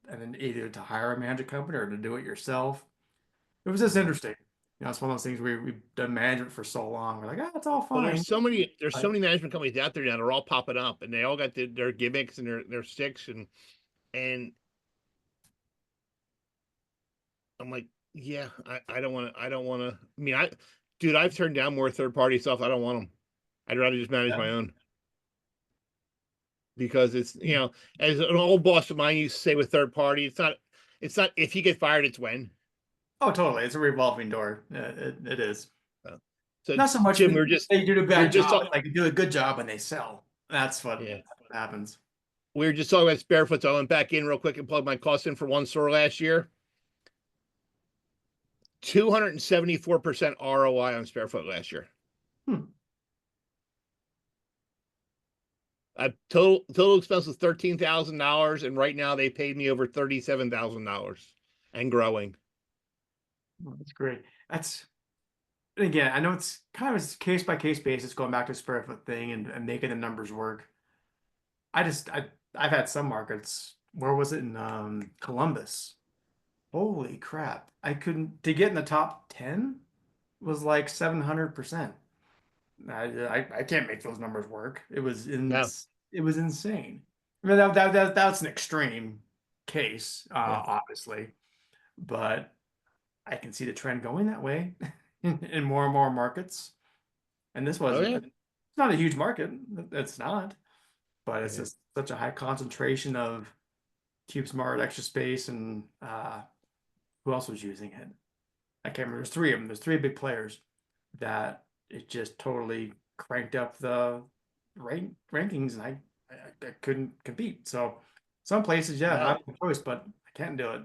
and then either to hire a management company or to do it yourself. It was just interesting. You know, it's one of those things where we've done management for so long. We're like, ah, it's all Well, fine. there's so many management companies out there now. They're all popping up, and they all got their gimmicks and their sticks, and I'm like, yeah, I don't want to. I don't want to. I mean, dude, I've turned down more third party stuff. I don't want them. I'd rather just manage my own because it's as an old boss of mine used to say with third party, it's not if you get fired, it's when. Oh, totally. It's a revolving door. It is. So Not so much Jim, when they do a we were bad just job. Like, they do a good job when they sell. That's what yeah. happens. We were just talking about Sparefoot, so I went back in real quick and plugged my costs in for one store last year. 274% ROI on Sparefoot last year. Total expense was $13,000, and right now they paid me over $37,000 and growing. Oh, that's great. That's, and again, I know it's kind of a case by case basis going back to square foot thing and making the numbers work. I've had some markets. Where was it in Columbus? Holy crap. I couldn't to get in the top 10 was like 700%. I can't make those numbers work. No. It was insane. I mean that's an extreme case, Yeah. obviously, but I can see the trend going that way in more and more markets. And this Oh wasn't yeah. it's not a huge market. It's not, but it's Yeah. just such a high concentration of CubeSmart, Extra Space, and who else was using it? I can't remember. There's three of them. There's three big players that it just totally cranked up the rankings, and I couldn't compete. So some places, yeah, I No. have a choice, but I can't do it.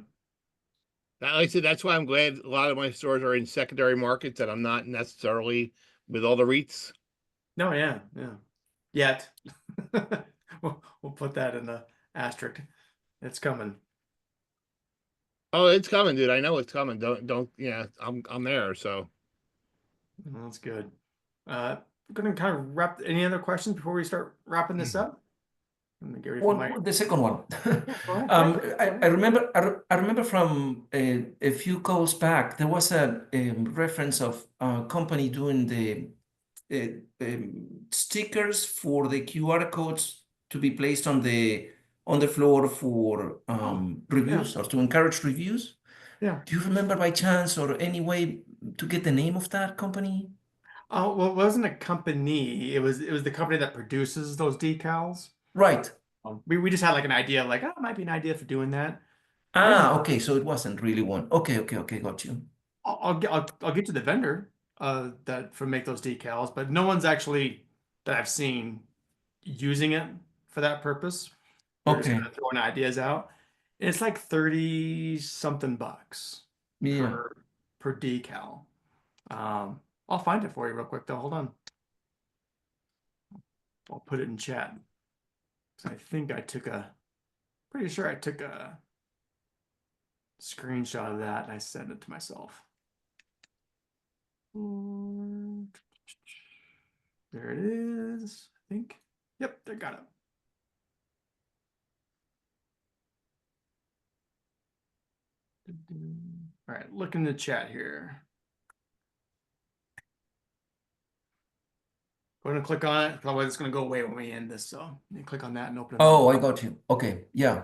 Like I said, that's why I'm glad a lot of my stores are in secondary markets that I'm not necessarily with all the REITs. No, yeah, yeah. Yet, we'll put that in the asterisk. It's coming. Oh, it's coming, dude. I know it's coming. Don't yeah, I'm there. So Well, that's good. We're gonna kind of wrap. Any other questions before we start wrapping this up? I'm gonna get ready for my. Well, the second one. Yeah, go ahead. I remember from a few calls back, there was a reference of a company doing the stickers for the QR codes to be placed on the floor for reviews or to encourage reviews. Yeah. Do you remember by chance or any way to get the name of that company? Oh, well, it wasn't a company. It was the company that produces those decals. Right. We just had like an idea, like, oh, it might be an idea for doing that. I didn't. Ah, okay. So it wasn't really one. Okay, okay, okay. Got you. I'll get to the vendor that for make those decals, but no one's actually that I've seen using it for that purpose. We're just kind Okay. of throwing ideas out. And it's like 30 something bucks Yeah. per decal. I'll find it for you real quick though. Hold on. I'll put it in chat. So I think pretty sure I took a screenshot of that and I sent it to myself. There it is, I think. Yep, I got it. All right, look in the chat here. Go ahead and click on it. Otherwise, it's going to go away when we end this. So you click on that and open it up. Oh, I got you. Okay. Yeah.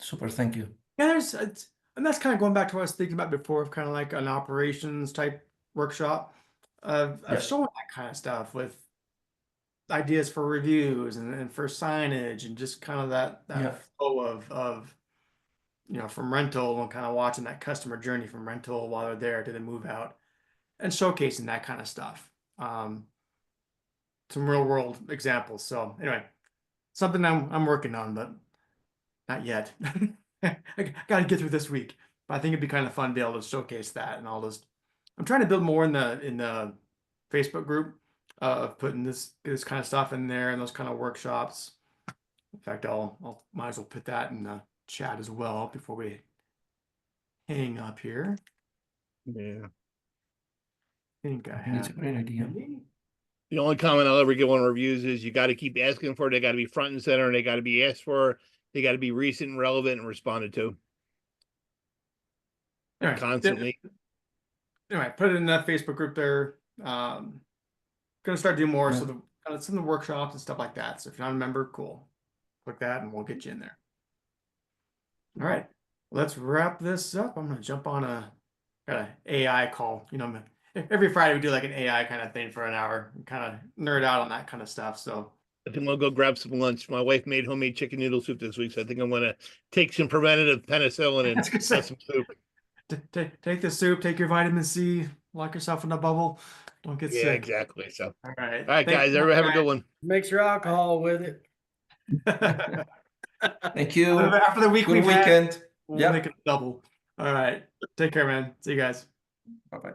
Super. Thank you. Yeah, and that's kind of going back to what I was thinking about before, of kind of like an operations type workshop. I've Yeah. shown that kind of stuff with ideas for reviews and for signage and just kind of that Yeah. flow of from rental and kind of watching that customer journey from rental while they're there to the move out and showcasing that kind of stuff. Some real world examples. So anyway, something I'm working on, but not yet. I got to get through this week. But I think it'd be kind of fun to be able to showcase that and all this. I'm trying to build more in the Facebook group of putting this kind of stuff in there and those kind of workshops. In fact, I'll might as well put that in the chat as well before we hang up here. yeah. I think I I think it's a have. great idea. The only comment I'll ever give on reviews is you got to keep asking for it. They got to be front and center, and they got to be asked for. They got to be recent and relevant and responded to All right. constantly. anyway, put it in that Facebook group there. Gonna start doing more. Yeah. So some of the workshops and stuff like that. So if you're not a member, cool. Click that and we'll get you in there. All right, let's wrap this up. I'm gonna jump on got an AI call. You know, every Friday we do like an AI kind of thing for an hour and kind of nerd out on that kind of stuff. So I think I'll go grab some lunch. My wife made homemade chicken noodle soup this week, so I think I'm gonna take some preventative penicillin and I was gonna say, have some soup. take the soup, take your vitamin C, lock yourself in a bubble, don't get Yeah, sick. exactly. So, All right, all right, guys, everybody have a good one. Mix your alcohol with it. Thank you. After the week Good we've had, weekend. we'll Yeah. make it double. All right, take care, man. See you guys. Bye-bye.